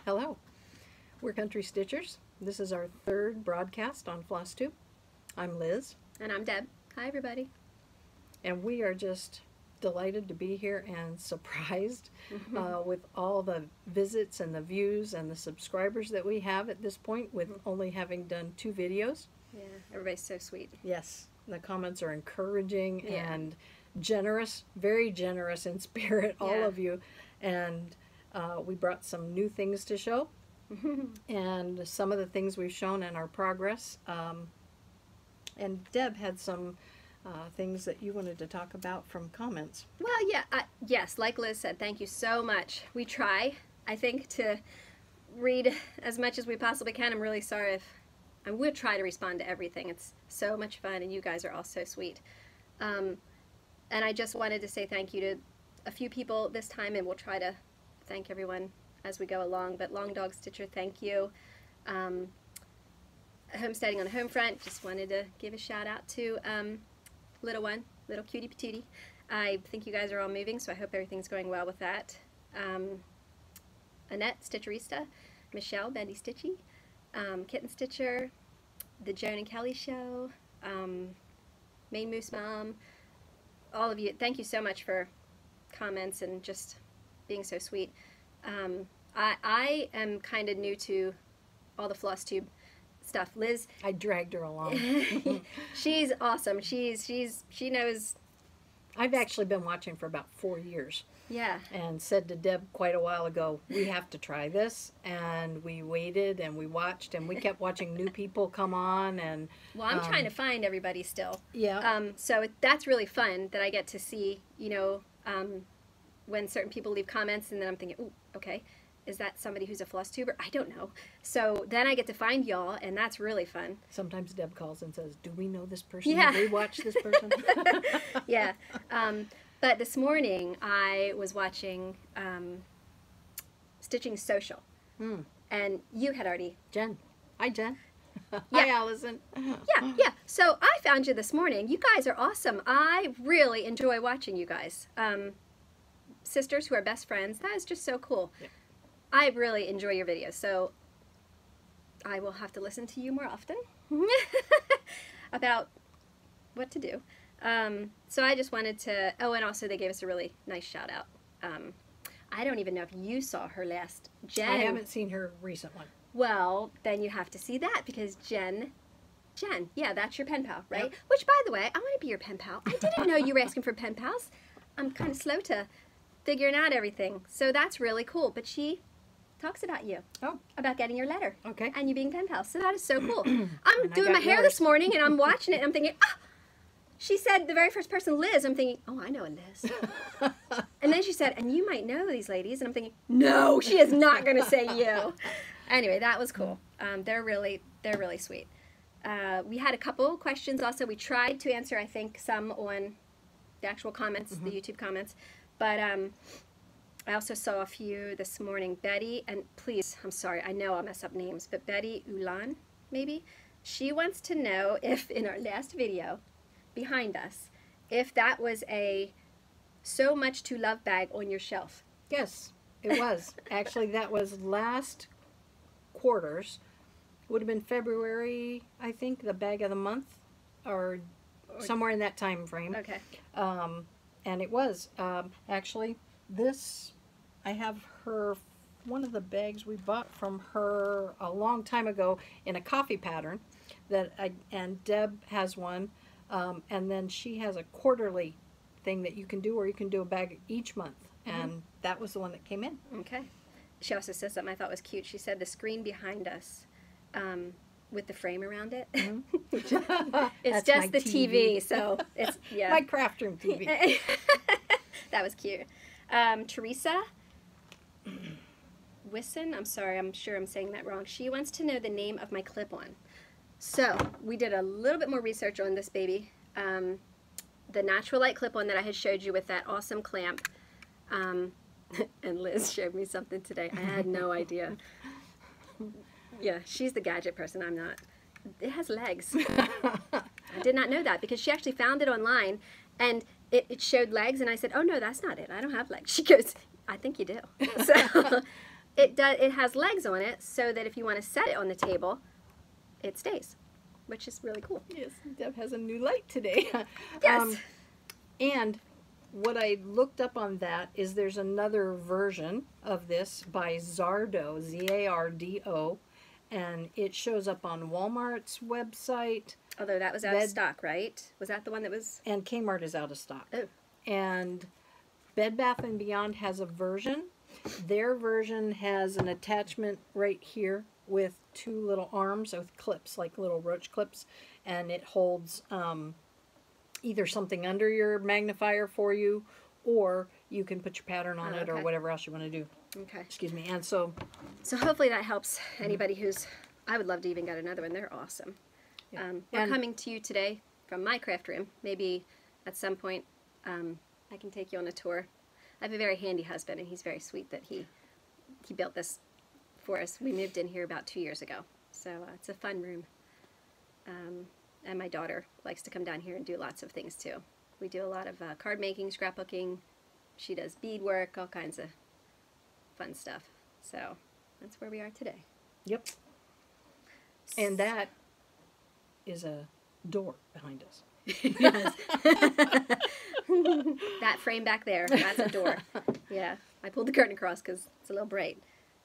Hello, we're Country Stitchers. This is our third broadcast on Flosstube. I'm Liz. And I'm Deb. Hi, everybody. And we are just delighted to be here and surprised with all the visits and the views and the subscribers that we have at this point, with only having done 2 videos. Yeah, everybody's so sweet. Yes, the comments are encouraging and generous, very generous in spirit, all of you. And we brought some new things to show, and some of the things we've shown in our progress. And Deb had some things that you wanted to talk about from comments. Well, yeah, yes, like Liz said, thank you so much. We try, I think, to read as much as we possibly can. I'm really sorry if I would try to respond to everything. It's so much fun, and you guys are all so sweet. And I just wanted to say thank you to a few people this time, and we'll try to thank everyone as we go along. But Long Dog Stitcher, thank you. Homesteading on the Home Front, just wanted to give a shout out to little one, little cutie patootie. I think you guys are all moving, so I hope everything's going well with that. Annette Stitcherista, Michelle Bendy Stitchy, Kitten Stitcher, the Joan and Kelly Show, Maine Moose Mom, all of you, thank you so much for comments and just being so sweet. I am kind of new to all the Flosstube stuff. Liz, I dragged her along. she's awesome. She knows. I've actually been watching for about 4 years. Yeah. And said to Deb quite a while ago, we have to try this. And we waited and we watched and we kept watching new people come on. And well, I'm trying to find everybody still. Yeah. So that's really fun that I get to see, you know, when certain people leave comments, and then I'm thinking, ooh, okay, is that somebody who's a Flosstuber? I don't know. So then I get to find y'all, and that's really fun. Sometimes Deb calls and says, do we know this person? Yeah. Do we watch this person? Yeah. But this morning I was watching Stitching Social, and you had already... Jen. Hi, Jen. Yeah. Hi, Allison. Yeah. So I found you this morning. You guys are awesome. I really enjoy watching you guys. Sisters who are best friends. That is just so cool. Yeah. I really enjoy your videos, so I will have to listen to you more often about what to do. So I just wanted to, oh, and also they gave us a really nice shout out. I don't even know if you saw her last, Jen. I haven't seen her recent one. Well, then you have to see that, because Jen, yeah, that's your pen pal, right? Yep. Which, by the way, I want to be your pen pal. I didn't know you were asking for pen pals. I'm kind of slow to figuring out everything, so that's really cool. But she talks about you, about getting your letter, and you being pen pals, so that is so cool. I'm doing my hair this morning, and I'm watching it, and I'm thinking, ah, she said the very first person, Liz. I'm thinking, oh, I know a Liz. And then she said, and you might know these ladies, and I'm thinking, no, she is not going to say you. Anyway, that was cool. They're really sweet. We had a couple questions also. We tried to answer, I think, some on the actual comments, the YouTube comments, but I also saw a few this morning. Betty, and please, I'm sorry, I know I'll mess up names, but Betty Ulan, maybe? She wants to know if, in our last video, behind us, if that was a So Much to Love bag on your shelf. Yes, it was. Actually, that was last quarter's. Would have been February, I think, the bag of the month, or somewhere in that time frame. Okay. And it was. Actually, this, I have her, one of the bags we bought from her a long time ago in a coffee pattern, and Deb has one, and then she has a quarterly thing that you can do, or you can do a bag each month, and that was the one that came in. Okay. She also says something I thought was cute. She said the screen behind us, with the frame around it, it's That's just the TV. TV, so it's, yeah. My craft room TV. That was cute. Teresa Wisson, I'm sorry, I'm sure I'm saying that wrong. She wants to know the name of my clip-on. So we did a little bit more research on this baby. The Natural Light clip-on that I had showed you with that awesome clamp. And Liz showed me something today. I had no idea. Yeah, she's the gadget person. I'm not. It has legs. I did not know that, because she actually found it online, and it showed legs, and I said, oh, no, that's not it. I don't have legs. She goes, I think you do. So It has legs on it so that if you want to set it on the table, it stays, which is really cool. Yes, Deb has a new light today. Yes. And what I looked up on that is there's another version of this by Zardo, Z-A-R-D-O, and it shows up on Walmart's website. Although that was out of stock, right? Was that the one that was? And KMART is out of stock. Oh. And Bed Bath & Beyond has a version. Their version has an attachment right here with two little arms with clips, like little roach clips, and it holds either something under your magnifier for you, or you can put your pattern on it or whatever else you want to do. Okay. Excuse me. And so hopefully that helps anybody who's, I would love to even get another one. They're awesome. Yeah. We're coming to you today from my craft room. Maybe at some point I can take you on a tour. I have a very handy husband, and he's very sweet that he built this for us. We moved in here about 2 years ago, so it's a fun room. And my daughter likes to come down here and do lots of things too. We do a lot of card making, scrapbooking. She does beadwork, all kinds of fun stuff. So that's where we are today. Yep. And that is a door behind us. Yes. That frame back there, that's a door. Yeah, I pulled the curtain across because it's a little bright.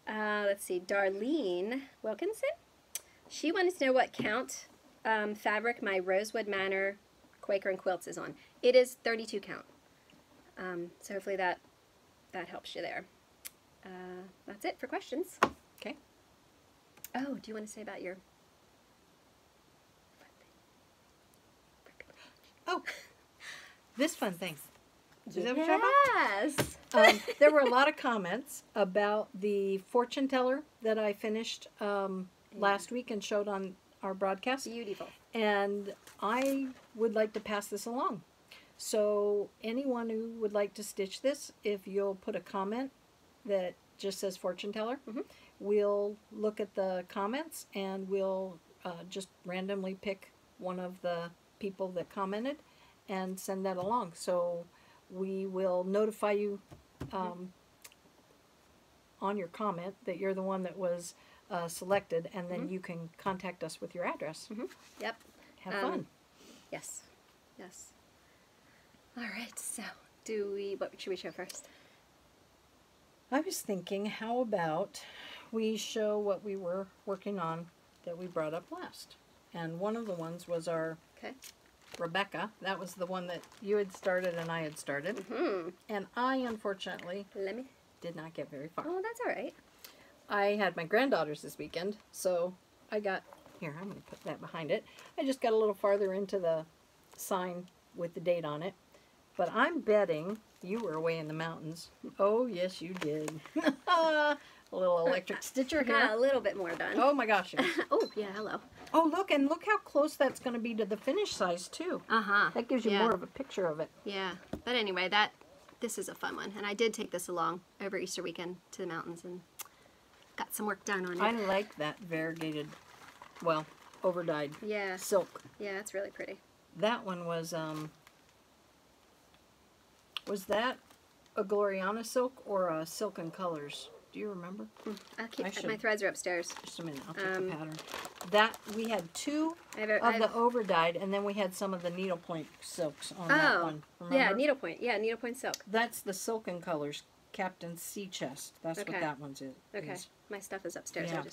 Let's see, Darlene Wilkinson. She wanted to know what count fabric my Rosewood Manor Quaker and Quilts is on. It is 32 count. So hopefully that helps you there. That's it for questions. Okay. Oh, do you want to say about your... Oh, this fun thing. Is that what you're talking about? Yes. There were a lot of comments about the fortune teller that I finished last week and showed on our broadcast. Beautiful. And I would like to pass this along. So anyone who would like to stitch this, if you'll put a comment that just says fortune teller, we'll look at the comments and we'll just randomly pick one of the people that commented and send that along. So we will notify you on your comment that you're the one that was selected, and then you can contact us with your address. Yep. Have fun. Yes. Yes. All right. So, what should we show first? I was thinking, how about we show what we were working on that we brought up last? And one of the ones was our Rebecca. That was the one that you had started and I had started. And I, unfortunately, did not get very far. Oh, that's all right. I had my granddaughters this weekend, so I got... Here, I'm going to put that behind it. I just got a little farther into the sign with the date on it. But I'm betting you were away in the mountains. Oh, yes, you did. A little electric stitcher here. Got a little bit more done. Oh, my gosh. Oh, yeah, hello. Oh, look, and look how close that's going to be to the finished size, too. That gives you more of a picture of it. Yeah. But anyway, this is a fun one. And I did take this along over Easter weekend to the mountains and got some work done on it. I like that variegated, well, over-dyed silk. Yeah, it's really pretty. That one was that a Gloriana silk or a Silken Colors? Do you remember? My threads are upstairs. Just a minute, I'll take the pattern. That, we had two of the over-dyed, and then we had some of the needlepoint silks on that one. Remember? Yeah, needlepoint. Yeah, needlepoint silk. That's the Silken Colors Captain Sea Chest. That's what that one's is. Okay, my stuff is upstairs. Yeah.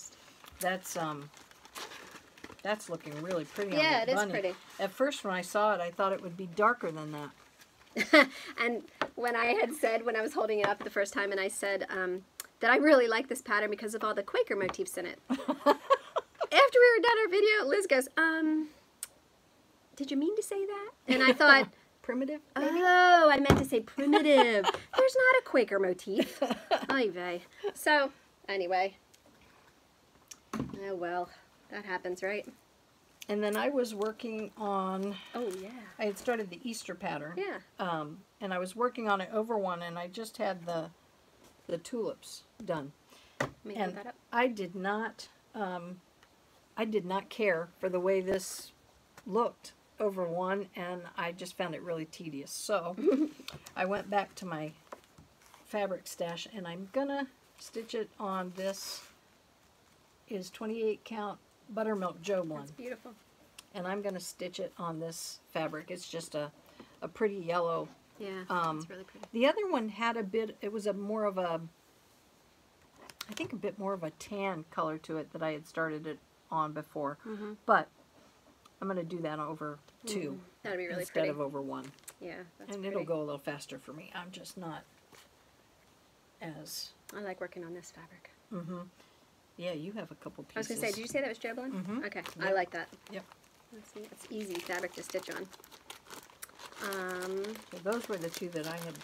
That's looking really pretty on yeah, that it bunny. is pretty. At first when I saw it, I thought it would be darker than that. And when I had said, when I was holding it up the first time, and I said that I really like this pattern because of all the Quaker motifs in it. After we were done our video, Liz goes, did you mean to say that? And I thought, primitive, maybe? Oh, I meant to say primitive. There's not a Quaker motif. Oy vey. So, anyway. Oh, well. That happens, right? And then I was working on... Oh, yeah. I had started the Easter pattern. Yeah. And I was working on it over one, and I just had the tulips done. And that up. I did not care for the way this looked over one, and I just found it really tedious. So I went back to my fabric stash, and I'm gonna stitch it on this is 28 count buttermilk Joblin. That's beautiful. And I'm going to stitch it on this fabric. It's just a pretty yellow. Yeah, it's really pretty. The other one had a bit, it was a more of a, I think a bit more of a tan color to it that I had started it on before. But I'm going to do that over two. That'd be really instead pretty. of over one. Yeah, that's and pretty. It'll go a little faster for me. I'm just not as... I like working on this fabric. Yeah, you have a couple pieces. I was going to say, did you say that was Joblin? Okay, Yep. I like that. Yep. Let's see, it's easy fabric to stitch on. So those were the two that I had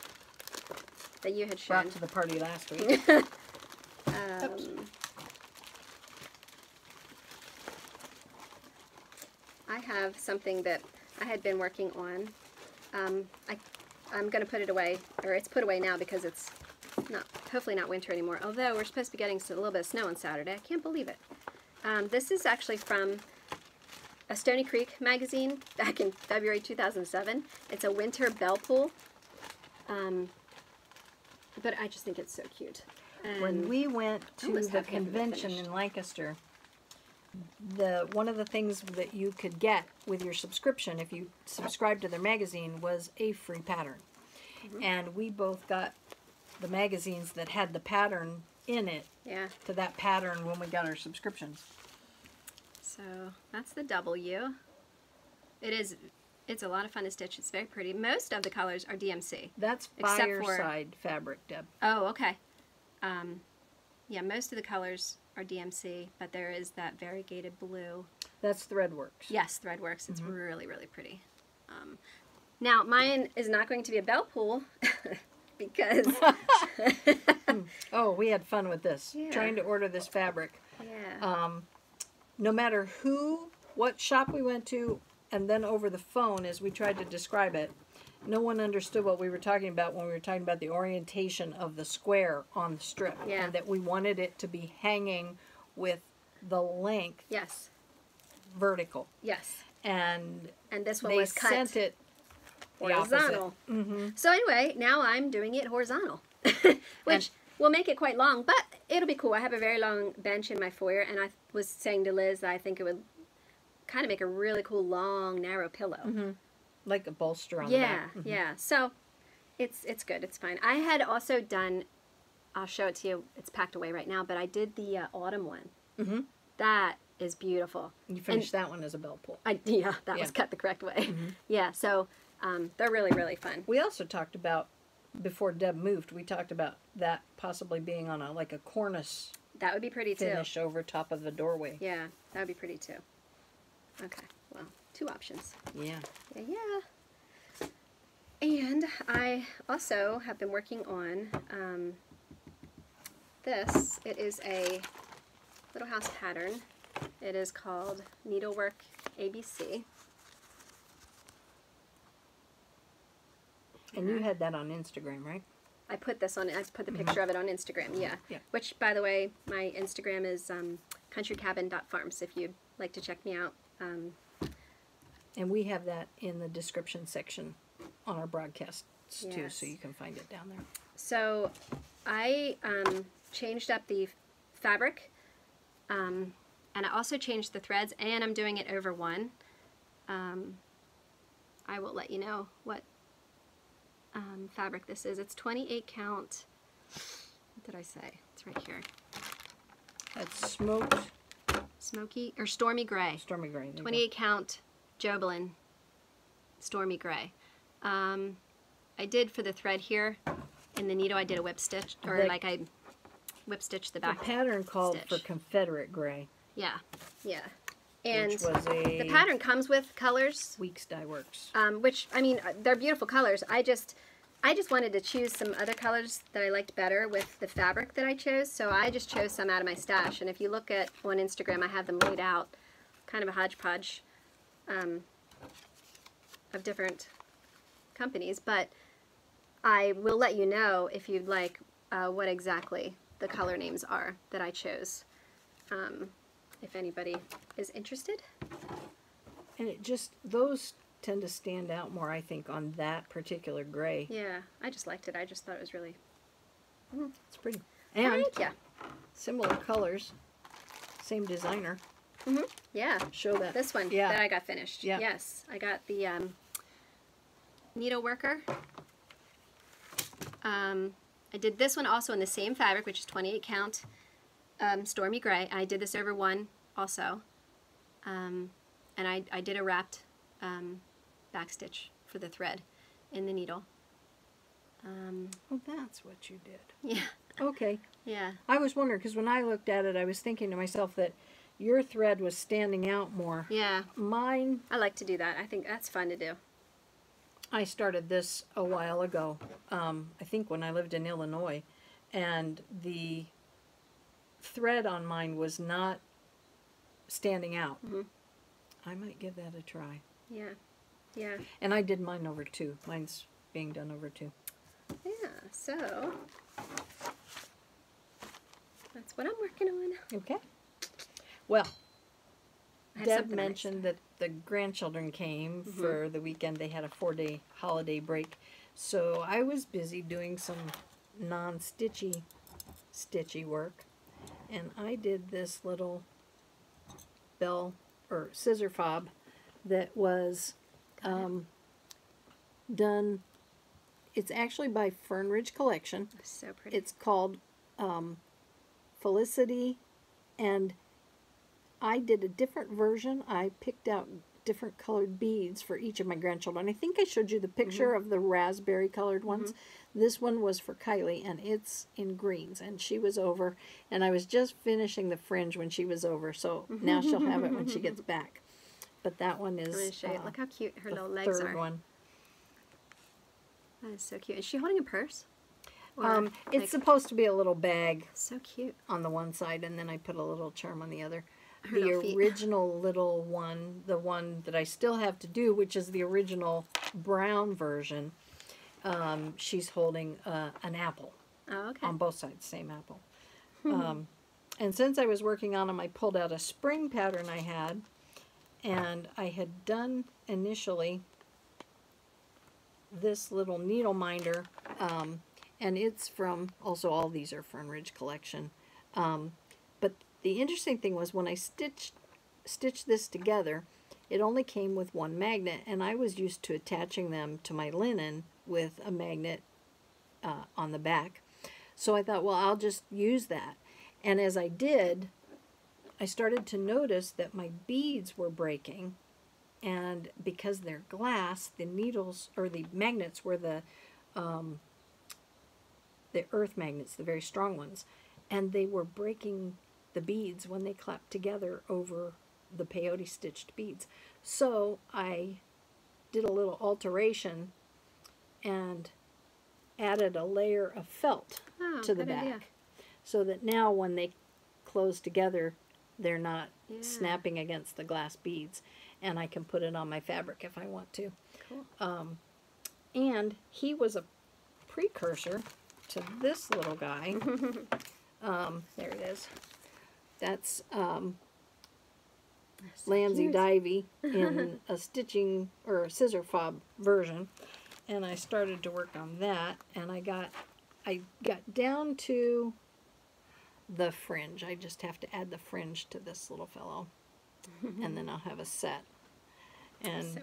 that you had shown. brought to the party last week. I have something that I had been working on. I'm going to put it away, or it's put away now because it's not, hopefully not winter anymore. Although we're supposed to be getting a little bit of snow on Saturday. I can't believe it. This is actually from a Stony Creek magazine back in February 2007. It's a winter bell pull. But I just think it's so cute. And when we went to the convention in Lancaster, one of the things that you could get with your subscription, if you subscribed to their magazine, was a free pattern. And we both got the magazines that had the pattern in it to that pattern when we got our subscriptions. So that's the W. It's a lot of fun to stitch. It's very pretty. Most of the colors are DMC. That's fireside fabric, Deb. Oh, okay. Yeah, most of the colors are DMC, but there is that variegated blue. That's Threadworks. Yes, Threadworks. It's really, really pretty. Now, mine is not going to be a bell pull because... Oh, we had fun with this. Yeah. Trying to order this fabric. Yeah. No matter what shop we went to, and then over the phone as we tried to describe it, no one understood what we were talking about when we were talking about the orientation of the square on the strip. Yeah. And that we wanted it to be hanging with the length vertical. Yes. And this one they was cut sent it horizontal. So anyway, now I'm doing it horizontal, which will make it quite long, but it'll be cool. I have a very long bench in my foyer, and I was saying to Liz that I think it would kind of make a really cool, long, narrow pillow. Like a bolster on the back. Yeah. So it's good. It's fine. I had also done, I'll show it to you. It's packed away right now, but I did the autumn one. That is beautiful. You finished that one as a bell pull. That was cut the correct way. Yeah, so they're really, really fun. We also talked about, before Deb moved, we talked about that possibly being on a cornice. That would be pretty too. Finish over top of the doorway. Yeah, that would be pretty too. Okay, well, two options. Yeah. Yeah. And I also have been working on this. It is a Little House pattern. It is called Needlework ABC. And you had that on Instagram, right? I put this on. I put the picture of it on Instagram. Yeah. Yeah. Which, by the way, my Instagram is countrycabin.farms. If you'd like to check me out. And we have that in the description section on our broadcasts too, so you can find it down there. So I changed up the fabric, and I also changed the threads, and I'm doing it over one. I will let you know what fabric this is. It's 28 count. What did I say? It's right here. That's smoky or stormy gray. Stormy gray. 28 count Joblin stormy gray. I did for the thread here in the needle. I did a whip stitch, or I whip stitched the back. The pattern called for Confederate gray. Yeah, yeah. And which was the pattern comes with colors. Weeks Dye Works. Which, I mean, they're beautiful colors. I just wanted to choose some other colors that I liked better with the fabric that I chose, so I just chose some out of my stash. And if you look at on Instagram, I have them laid out, kind of a hodgepodge of different companies. But I will let you know if you'd like what exactly the color names are that I chose, if anybody is interested. And it just, those tend to stand out more, I think, on that particular gray. Yeah, I just liked it. I just thought it was really... It's pretty. And Thank you. similar colors, same designer. Yeah. Show that. This one that I got finished. Yeah. Yes. I got the Needleworker. I did this one also in the same fabric, which is 28 count Stormy Gray. I did this over one also. And I did a wrapped backstitch for the thread in the needle. Oh, that's what you did. Yeah. Okay. Yeah. I was wondering, because when I looked at it, I was thinking to myself that your thread was standing out more. Yeah. Mine... I like to do that. I think that's fun to do. I started this a while ago, I think when I lived in Illinois, and the thread on mine was not standing out. I might give that a try. Yeah. Yeah. And I did mine over 2. Mine's being done over 2. Yeah, so that's what I'm working on. Okay. Well, Deb mentioned that the grandchildren came for the weekend. They had a 4-day holiday break. So I was busy doing some non-stitchy work. And I did this little bell or scissor fob that was done. It's actually by Fernridge Collection. So pretty. It's called Felicity, and I did a different version. I picked out different colored beads for each of my grandchildren. I think I showed you the picture of the raspberry colored ones. This one was for Kylie, and it's in greens, and she was over, and I was just finishing the fringe when she was over, so now she'll have it when she gets back. But that one is... I'm going to show you. Look how cute her little legs are. Third one. That is so cute. Is she holding a purse? It's supposed to be a little bag. So cute. On the one side, and then I put a little charm on the other. Her The feet. original little one, the one that I still have to do, which is the original brown version, she's holding an apple. Oh, okay. On both sides, same apple. And since I was working on them, I pulled out a spring pattern I had, and I had done initially this little needle minder, and it's from, also all these are Fernridge Collection, but the interesting thing was when I stitched this together, it only came with one magnet, and I was used to attaching them to my linen with a magnet on the back. So I thought, well, I'll just use that. And as I did, I started to notice that my beads were breaking, and because they're glass, the needles, or the magnets were the earth magnets, the very strong ones, and they were breaking the beads when they clapped together over the peyote stitched beads. So I did a little alteration and added a layer of felt to the back. Idea. So that now when they close together, they're not snapping against the glass beads, and I can put it on my fabric if I want to. Cool. And he was a precursor to this little guy. There it is. That's Lamsey Divey in a stitching or a scissor fob version, and I started to work on that, and I got down to the fringe. I just have to add the fringe to this little fellow, and then I'll have a set. And so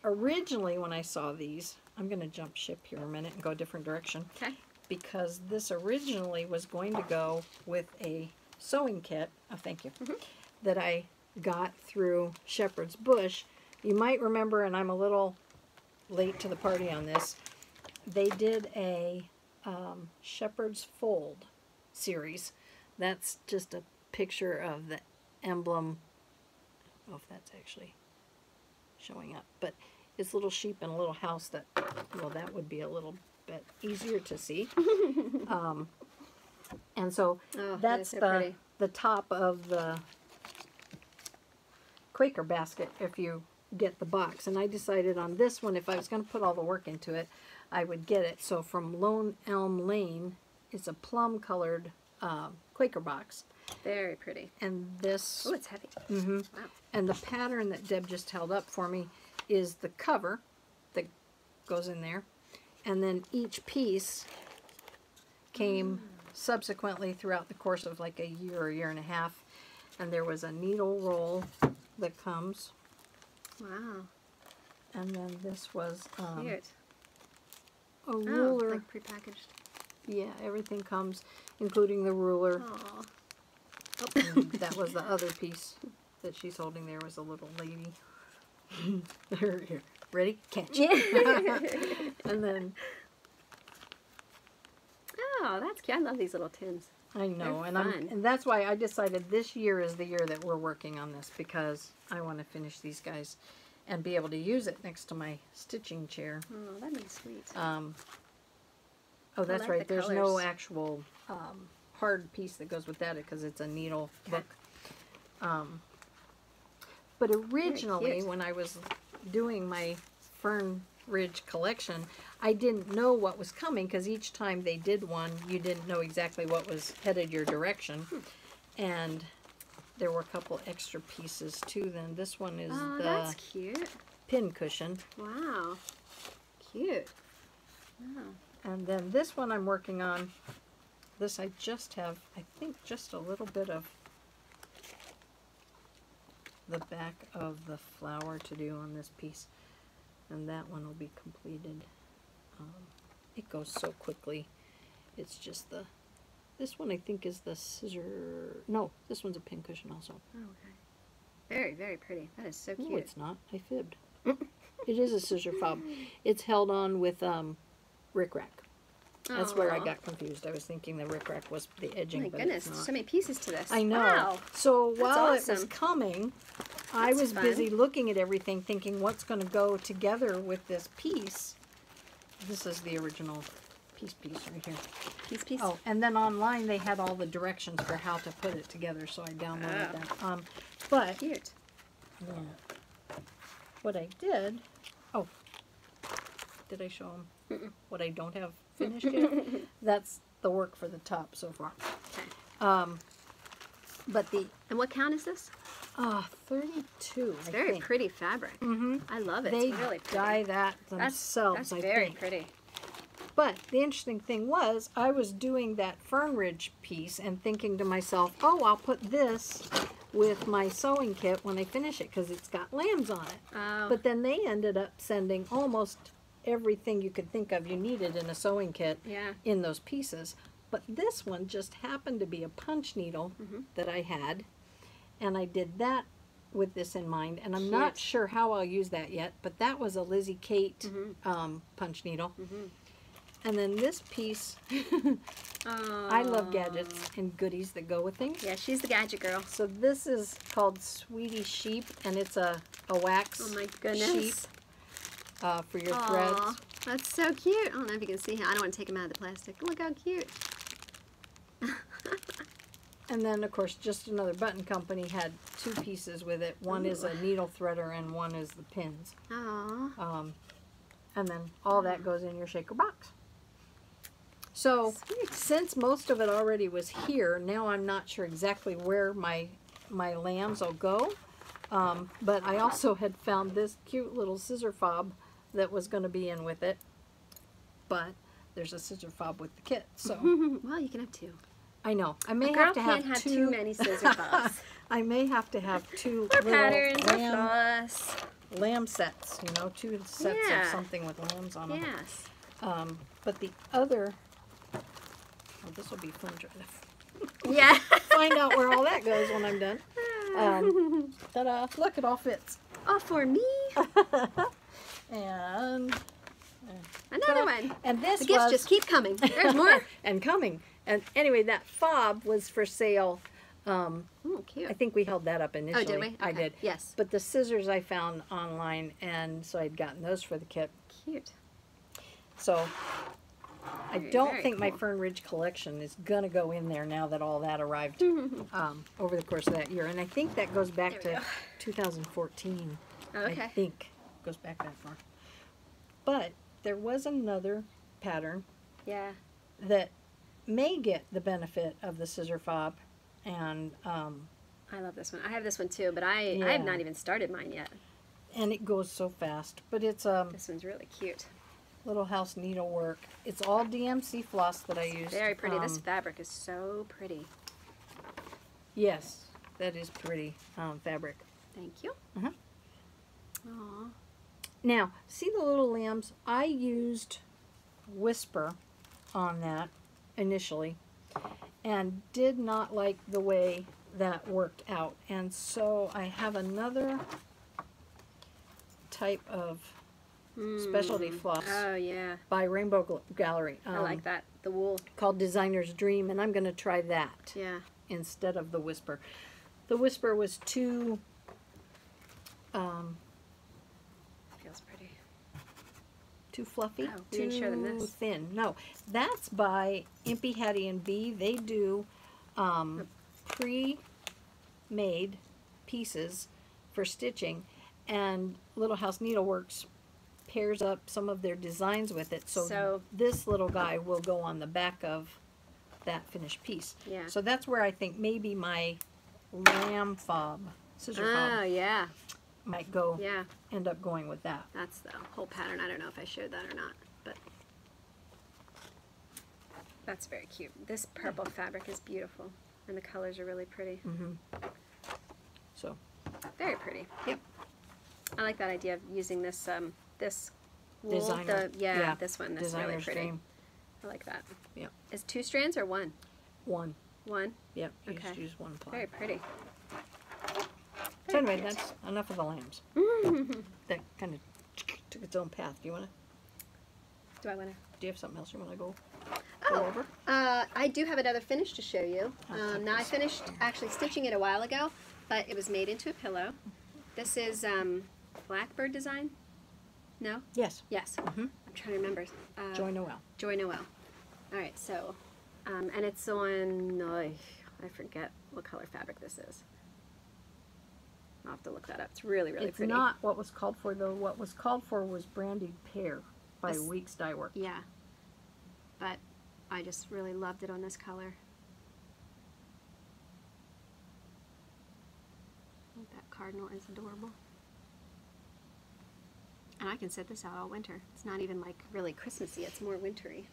originally when I saw these, I'm going to jump ship here a minute and go a different direction. Okay. Because this originally was going to go with a sewing kit, thank you, that I got through Shepherd's Bush. You might remember, and I'm a little late to the party on this, they did a Shepherd's Fold series. That's just a picture of the emblem. I don't know if that's actually showing up, but it's a little sheep in a little house that, well, that would be a little bit easier to see. And so that's the top of the Quaker basket if you get the box. And I decided on this one, if I was going to put all the work into it, I would get it. So from Lone Elm Lane, it's a plum colored Quaker box. Very pretty. And this... Oh, it's heavy. Wow. And the pattern that Deb just held up for me is the cover that goes in there. And then each piece came subsequently throughout the course of like a year or year and a half. And there was a needle roll that comes. Wow. And then this was Cute. A ruler. Like prepackaged. Yeah, everything comes, including the ruler. Aww. And that was the other piece that she's holding there, was a little lady. Here. Ready? Catch. And then... Oh, that's cute. I love these little tins. I know, They're fun. and that's why I decided this year is the year that we're working on this, because I want to finish these guys and be able to use it next to my stitching chair. Oh, that'd be sweet. Oh, that's like right. the There's colors. no actual hard piece that goes with that because it's a needle book. But originally, when I was doing my Fernridge collection, I didn't know what was coming because each time they did one, you didn't know exactly what was headed your direction. And there were a couple extra pieces too. Then this one is that's cute. pin cushion. Wow. Cute. Wow. And then this one I'm working on, this I just have, I think, just a little bit of the back of the flower to do on this piece. And that one will be completed. It goes so quickly. It's just this one I think is the scissor, no, this one's a pin cushion also. Oh, okay. Very, very pretty. That is so cute. No, it's not. I fibbed. It is a scissor fob. It's held on with rickrack. That's where I got confused. I was thinking the rickrack was the edging, but goodness, it's not. so many pieces to this. I know. Wow. So while it was awesome. coming, I was busy looking at everything, thinking what's going to go together with this piece. This is the original piece right here. Piece. Oh, and then online they had all the directions for how to put it together, so I downloaded that. But Cute. yeah, what I did, did I show them what I don't have finished yet? That's the work for the top so far. Okay. But and what count is this? 32. It's very pretty fabric. I love it. They it's really pretty. dye that themselves. That's I very think. pretty. But the interesting thing was, I was doing that Fernridge piece and thinking to myself, oh, I'll put this with my sewing kit when I finish it because it's got lambs on it. Oh. But then they ended up sending almost everything you could think of you needed in a sewing kit in those pieces. But this one just happened to be a punch needle that I had, and I did that with this in mind. And I'm not sure how I'll use that yet, but that was a Lizzie Kate punch needle. And then this piece, I love gadgets and goodies that go with things. Yeah, she's the gadget girl. So this is called Sweetie Sheep, and it's a wax sheep for your threads. That's so cute. I don't know if you can see him. I don't want to take him out of the plastic. Look how cute. And then, of course, Just Another Button Company had two pieces with it. One is a needle threader and one is the pins. Aww. And then all that goes in your shaker box. So, since most of it already was here, now I'm not sure exactly where my lambs will go. But I also had found this cute little scissor fob that was going to be in with it. But there's a scissor fob with the kit. So well, you can have two. I know. I may A girl have to have can't two. have too many scissor fobs. I may have to have two Or little patterns, lamb sets, you know, two sets of something with lambs on them. Yes. But the other, this will be fun trying to Yeah. find out where all that goes when I'm done. Ta-da! Look, it all fits. Oh, for me. And another one. And this the gifts just keep coming. There's more. And coming. And anyway, that fob was for sale. Oh, cute. I think we held that up initially. Oh, did we? Okay. I did. Yes. But the scissors I found online, and so I'd gotten those for the kit. Cute. So I don't very think my cool. Fernridge collection is going to go in there now that all that arrived over the course of that year. And I think that goes back to 2014. Okay. I think goes back that far. But there was another pattern that may get the benefit of the scissor fob. And I love this one. I have this one too, but I have not even started mine yet. And it goes so fast. But it's this one's really cute. Little House Needlework. It's all DMC floss that I used. Very pretty. This fabric is so pretty. Yes, that is pretty fabric. Thank you. Aww. Now, see the little lambs? I used Whisper on that initially and did not like the way that worked out. And so I have another type of specialty floss. Oh, yeah. By Rainbow Gallery. I like that. The wool. Called Designer's Dream, and I'm going to try that. Yeah. Instead of the Whisper. The Whisper was too feels pretty. Too fluffy, oh, too show them this. Thin. No, that's by Impy Hattie and B. They do pre-made pieces for stitching, and Little House Needleworks pairs up some of their designs with it. So this little guy will go on the back of that finished piece. Yeah. So that's where I think maybe my lamb fob, scissor fob. Oh, yeah. Might go. Yeah. End up going with that. That's the whole pattern. I don't know if I showed that or not, but that's very cute. This purple fabric is beautiful, and the colors are really pretty. So. Very pretty. Yep. I like that idea of using this this wool. Designer. Yeah, this one. That's really Designer's pretty. Dream. I like that. Yeah. Is 2 strands or 1? One. 1? Yep. You Okay. just use one ply. Very pretty. So anyway, that's enough of the lambs. That kind of took its own path. Do you want to? Do I want to? Do you have something else you want to go Oh, over? I do have another finish to show you. Now I finished actually stitching it a while ago, but it was made into a pillow. This is Blackbird Design. No? Yes. Yes. I'm trying to remember. Joy Noel. Joy Noel. All right. So, and it's on. I forget what color fabric this is. I'll have to look that up. It's really, really pretty. It's not what was called for, though. What was called for was Brandied Pear by Weeks Dye Work. Yeah. But I just really loved it on this color. I think that cardinal is adorable. And I can set this out all winter. It's not even like really Christmassy. It's more wintry.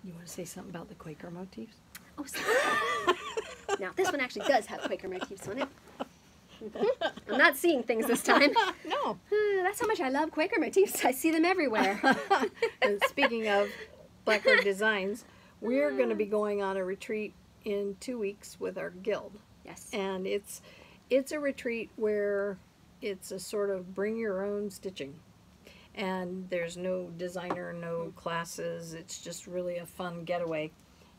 You want to say something about the Quaker motifs? Oh, sorry. Now, this one actually does have Quaker motifs on it. I'm not seeing things this time. No. That's how much I love Quaker motifs. I see them everywhere. And speaking of Blackbird Designs, we're going to be going on a retreat in 2 weeks with our guild. Yes. And it's a retreat where it's a sort of bring your own stitching. And there's no designer, no classes. It's just really a fun getaway.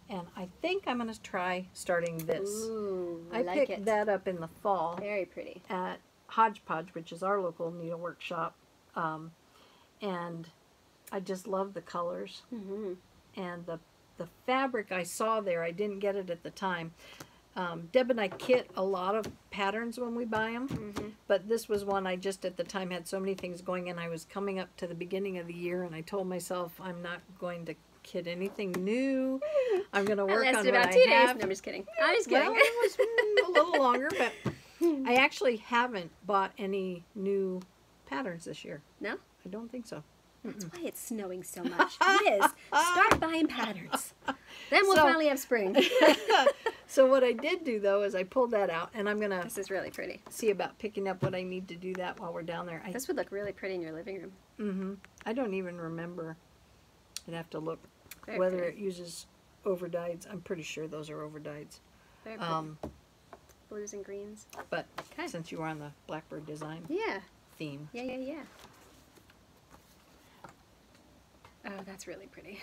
And I think I'm going to try starting this. Ooh, I like picked it. that up in the fall. Very pretty. At Hodgepodge, which is our local needlework shop. And I just love the colors. And the fabric I saw there, I didn't get it at the time. Deb and I kit a lot of patterns when we buy them. But this was one I just at the time had so many things going, and I was coming up to the beginning of the year, and I told myself I'm not going to kit anything new. I'm going to work on what about 2 I days. have. No, I'm just kidding. I'm just kidding. Well, it was a little longer, but I actually haven't bought any new patterns this year. No? I don't think so. That's why it's snowing so much. Liz, start buying patterns. Then we'll finally have spring. So what I did do, though, is I pulled that out, and I'm going to This is really pretty. see about picking up what I need to do that while we're down there. This would look really pretty in your living room. I don't even remember. I'd have to look Very whether pretty. it uses overdyes. I'm pretty sure those are overdyes. Very pretty. Blues and greens. But Okay. since you were on the Blackbird Design Yeah. theme. Yeah. Oh, that's really pretty.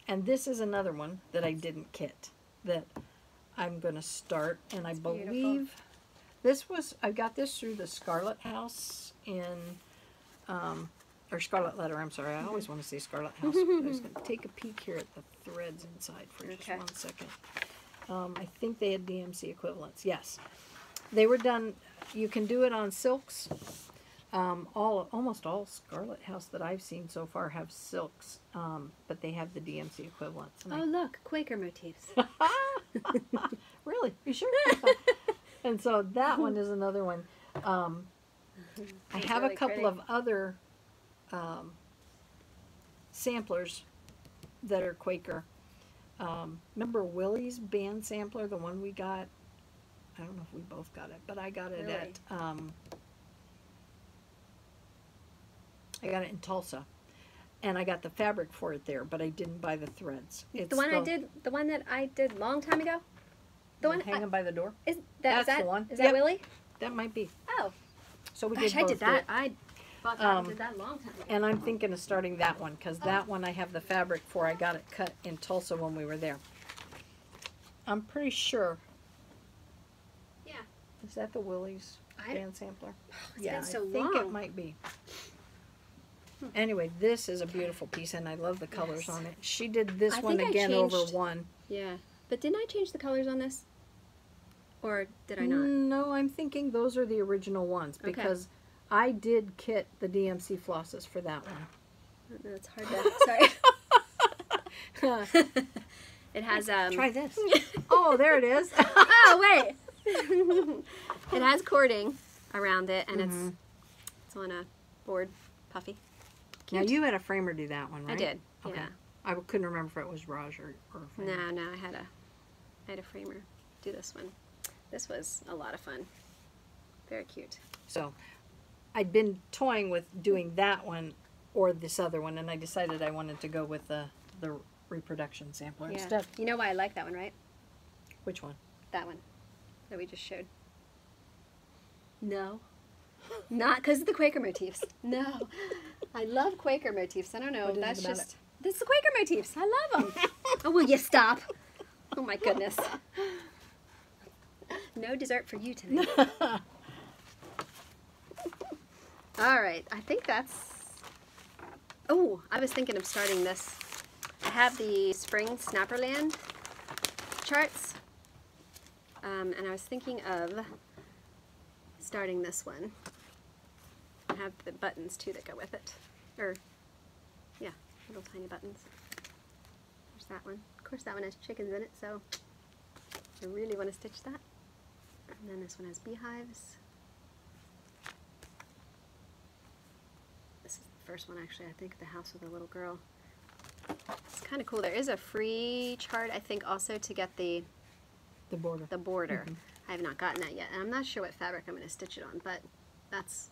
And this is another one that I didn't kit that I'm going to start. And I believe beautiful. this was, I got this through the Scarlet House in, or Scarlet Letter, I'm sorry. I always want to say Scarlet House. I was going to take a peek here at the threads inside for just 1 second. I think they had DMC equivalents. Yes. They were done, you can do it on silks. Almost all Scarlet House that I've seen so far have silks, but they have the DMC equivalents. And Oh, look, Quaker motifs. Really? You sure? And so that one is another one. I have really a couple pretty. of other samplers that are Quaker. Remember Willie's band sampler, the one we got? I don't know if we both got it, but I got it at I got it in Tulsa, and I got the fabric for it there, but I didn't buy the threads. It's the one that I did long time ago. The one hanging by the door. That's the one. Is that Willie? That might be. Oh, so we gosh, did both. I did that. I bought that and did that a long time ago. And I'm thinking of starting that one because that one I have the fabric for. I got it cut in Tulsa when we were there. I'm pretty sure. Yeah. Is that the Willie's band sampler? It's been so I think long. it might be. Anyway, this is a beautiful piece, and I love the colors on it. She did this one again over one. Yeah. But didn't I change the colors on this? Or did I not? No, I'm thinking those are the original ones because I did kit the DMC flosses for that one. It's hard to... Sorry. It has... Try this. Oh, there it is. Oh, wait. It has cording around it, and it's on a board, puffy. Cute. Now, you had a framer do that one, right? I did, okay. Yeah. I couldn't remember if it was Raj or a framer. No, I had a framer do this one. This was a lot of fun. Very cute. So, I'd been toying with doing that one or this other one, and I decided I wanted to go with the reproduction sampler instead. You know why I like that one, right? Which one? That one that we just showed. No. Not because of the Quaker motifs. No. I love Quaker motifs. I don't know. That's just... This is the Quaker motifs. I love them. Oh, will you stop? Oh, my goodness. No dessert for you tonight. All right. I think that's... Oh, I was thinking of starting this. I have the Spring Snapperland charts. And I was thinking of starting this one. I have the buttons, too, that go with it. Or, yeah, little tiny buttons. There's that one. Of course, that one has chickens in it, so I really want to stitch that. And then this one has beehives. This is the first one, actually, I think, the house with a little girl. It's kind of cool. There is a free chart, I think, also to get the border. The border. I have not gotten that yet, and I'm not sure what fabric I'm going to stitch it on, but that's,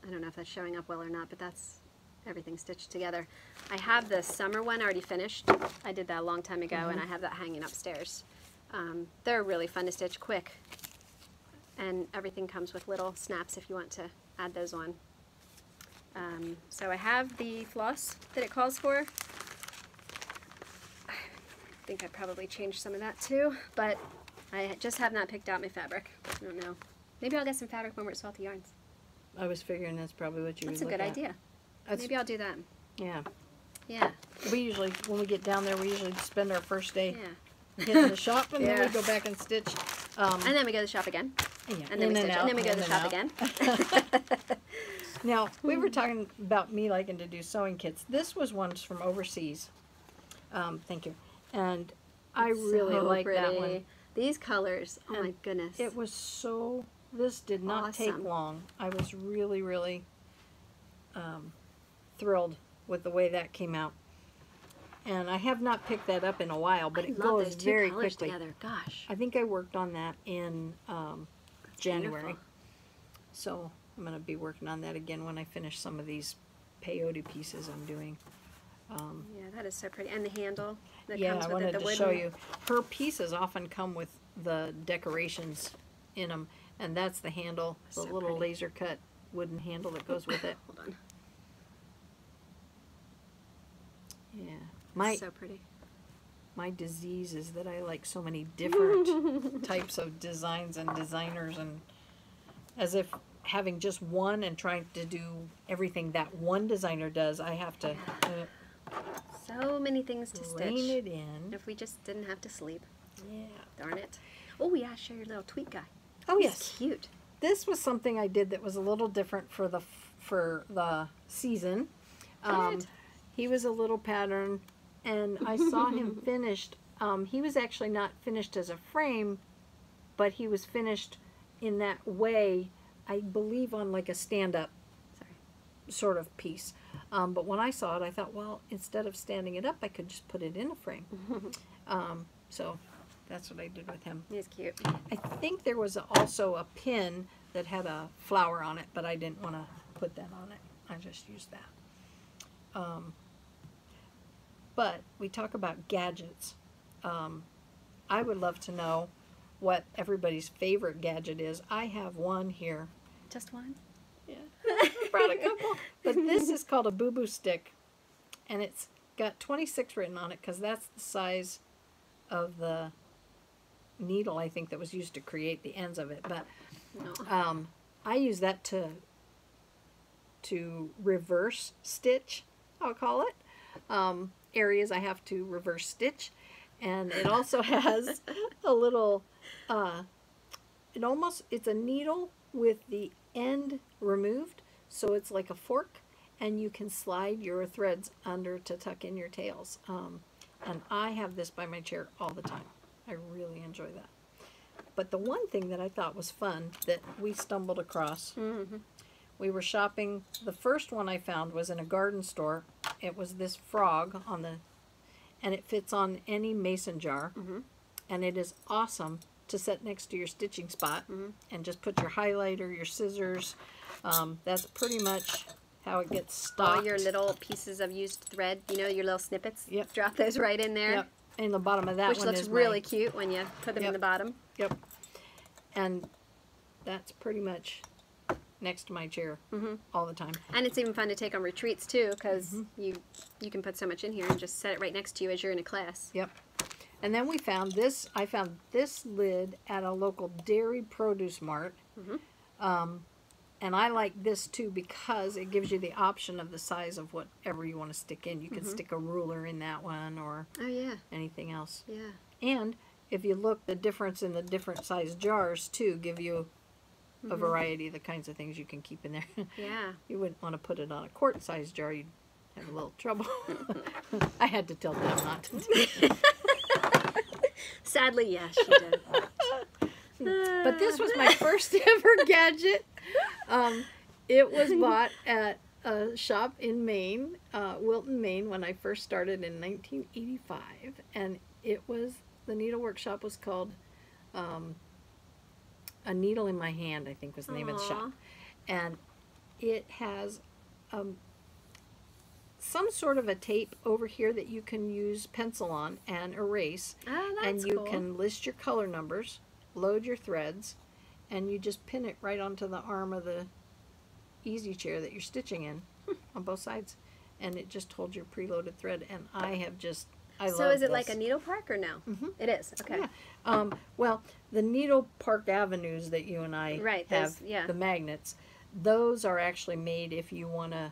I don't know if that's showing up well or not, but that's everything stitched together. I have the summer one already finished. I did that a long time ago, and I have that hanging upstairs. They're really fun to stitch, quick, and everything comes with little snaps if you want to add those on. So I have the floss that it calls for. I think I probably changed some of that too, but I just have not picked out my fabric. I don't know. Maybe I'll get some fabric when we're at Salty Yarns. I was figuring that's probably what you would look at. That's a good idea. Maybe I'll do that. Yeah. Yeah. We usually, when we get down there, we usually spend our first day hitting the shop, and then we go back and stitch. And then we go to the shop again. Yeah. And then we stitch. And then we go to the shop again. Now, we were talking about me liking to do sewing kits. This was one from overseas. Thank you. And I really like that one. These colors, oh my goodness. It was so, this did not take long. I was really, really thrilled with the way that came out. And I have not picked that up in a while, but it goes very quickly. Together. Gosh. I think I worked on that in January. Beautiful. So I'm going to be working on that again when I finish some of these peyote pieces I'm doing. Yeah, that is so pretty. And the handle that yeah, comes with I wanted it, to show you. Her pieces often come with the decorations in them, and that's the handle, the little laser cut wooden handle that goes with it. Hold on. Yeah. So pretty. My disease is that I like so many different types of designs and designers, and as if having just one and trying to do everything that one designer does, I have to so many things to stitch. rein it in. If we just didn't have to sleep. Yeah. Darn it. Oh yeah, show your little tweet guy. Oh He's yes. Cute. This was something I did that was a little different for the season. He was a little pattern, and I saw him finished. He was actually not finished as a frame, but he was finished in that way, I believe, on like a stand-up sort of piece. But when I saw it, I thought, well, instead of standing it up, I could just put it in a frame. So that's what I did with him. He's cute. I think there was also a pin that had a flower on it, but I didn't want to put that on it. I just used that. But we talk about gadgets. I would love to know what everybody's favorite gadget is. I have one here. Just one? Yeah. I brought a couple. But this is called a boo-boo stick. And it's got 26 written on it because that's the size of the needle, I think, that was used to create the ends of it. But I use that to reverse stitch, I'll call it. Areas I have to reverse stitch. And it also has a little, it's a needle with the end removed, so it's like a fork, and you can slide your threads under to tuck in your tails. And I have this by my chair all the time. I really enjoy that. But the one thing that I thought was fun that we stumbled across, we were shopping, the first one I found was in a garden store. It was this frog on the, and it fits on any mason jar, and it is awesome to set next to your stitching spot, and just put your highlighter, your scissors. That's pretty much how it gets stocked. All your little pieces of used thread, you know, your little snippets. Yep. Drop those right in there. Yep. In the bottom of that which one looks is really cute when you put them in the bottom. Yep. And that's pretty much next to my chair all the time. And it's even fun to take on retreats too, because you can put so much in here and just set it right next to you as you're in a class. Yep. And then we found this. I found this lid at a local dairy produce mart. And I like this too because it gives you the option of the size of whatever you want to stick in. You can stick a ruler in that one or anything else. Yeah. And if you look, the difference in the different size jars too give you a variety of the kinds of things you can keep in there. Yeah. You wouldn't want to put it on a quart size jar. You'd have a little trouble. I had to tell them not to do it. Sadly, yes, she did. But this was my first ever gadget. It was bought at a shop in Maine, Wilton, Maine, when I first started in 1985. And it was, the needlework shop was called A Needle in My Hand, I think was the name of the shop. And it has some sort of a tape over here that you can use pencil on and erase. Oh, that's and you cool. can list your color numbers, load your threads, and you just pin it right onto the arm of the easy chair that you're stitching in on both sides. And it just holds your preloaded thread. And I have just, I love this. So is it like a needle park or no? It is, okay. Yeah. Well, the needle park avenues that you and I have, the magnets, those are actually made if you want to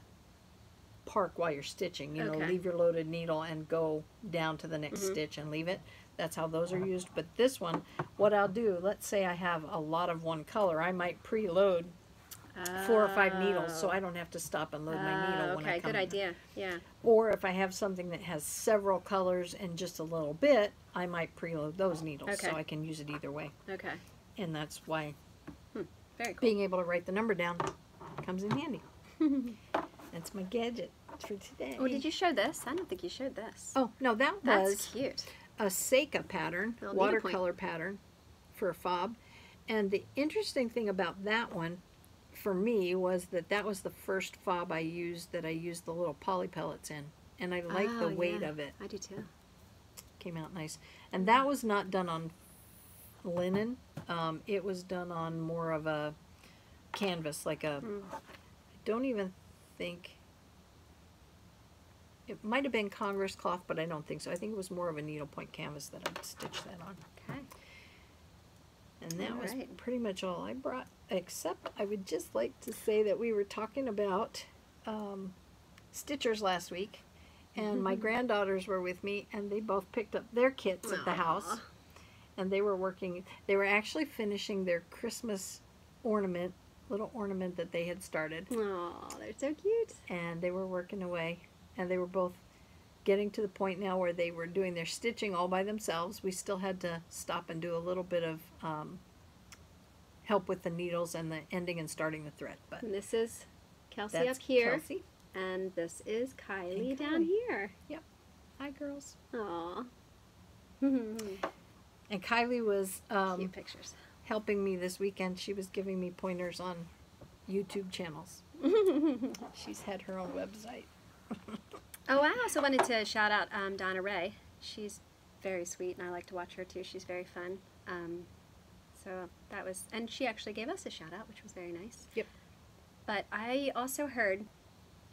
park while you're stitching. You know, leave your loaded needle and go down to the next stitch and leave it. That's how those are used. But this one, what I'll do, let's say I have a lot of one color, I might preload 4 or 5 needles so I don't have to stop and load my needle when I come good idea. Yeah. Or if I have something that has several colors and just a little bit, I might preload those needles so I can use it either way. Okay. And that's why Very cool. being able to write the number down comes in handy. That's my gadget for today. Oh, did you show this? I don't think you showed this. Oh, no, that was That's cute. a Seika pattern, watercolor pattern for a fob. And the interesting thing about that one for me was that that was the first fob I used that I used the little poly pellets in. And I like the weight of it. I do too. Came out nice. And that was not done on linen. It was done on more of a canvas, like a, I don't even think, it might have been Congress cloth, but I don't think so. I think it was more of a needlepoint canvas that I'd stitched that on. Okay. And that was pretty much all I brought, except I would just like to say that we were talking about stitchers last week, and my granddaughters were with me, and they both picked up their kits at the house, and they were working, they were actually finishing their Christmas ornament, little ornament that they had started. Oh, they're so cute. And they were working away, and they were both getting to the point now where they were doing their stitching all by themselves. We still had to stop and do a little bit of help with the needles and the ending and starting the thread. But and this is Kelsey up here. Kelsey. And this is Kylie down here. Yep. Hi, girls. Aw. And Kylie was Cute pictures. helping me this weekend. She was giving me pointers on YouTube channels. She's had her own website. Oh, I also wanted to shout out Donna Ray. She's very sweet, and I like to watch her too. She's very fun. So that was, and she actually gave us a shout out, which was very nice. Yep. But I also heard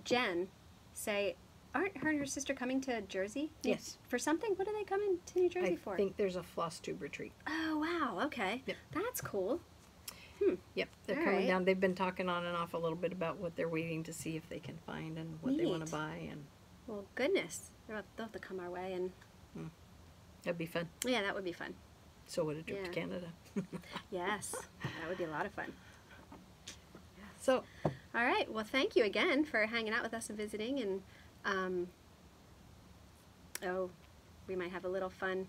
Jen say, aren't her and her sister coming to Jersey? Yes. For something? What are they coming to New Jersey for? I think there's a Flosstube retreat. Oh, wow. Okay. Yep. That's cool. Yep. They're All coming right. down. They've been talking on and off a little bit about what they're waiting to see if they can find and what they want Neat. to buy. And Well, goodness. They'll have to come our way. And that'd be fun. yeah, that would be fun. So would a trip to Yeah. Canada. Yes. That would be a lot of fun. So, All right. Well, thank you again for hanging out with us and visiting. And, we might have a little fun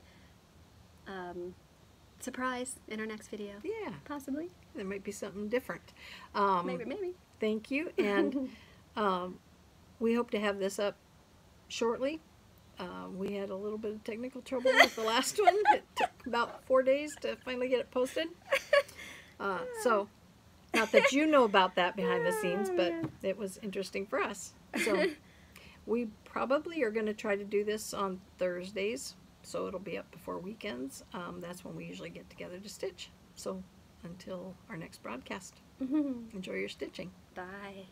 surprise in our next video. yeah, Possibly. there might be something different. Maybe. Thank you. And we hope to have this up shortly. We had a little bit of technical trouble with the last one. It took about 4 days to finally get it posted. So, not that you know about that behind the scenes, but it was interesting for us. So, we probably are going to try to do this on Thursdays, so it'll be up before weekends. That's when we usually get together to stitch. So, until our next broadcast, enjoy your stitching. Bye.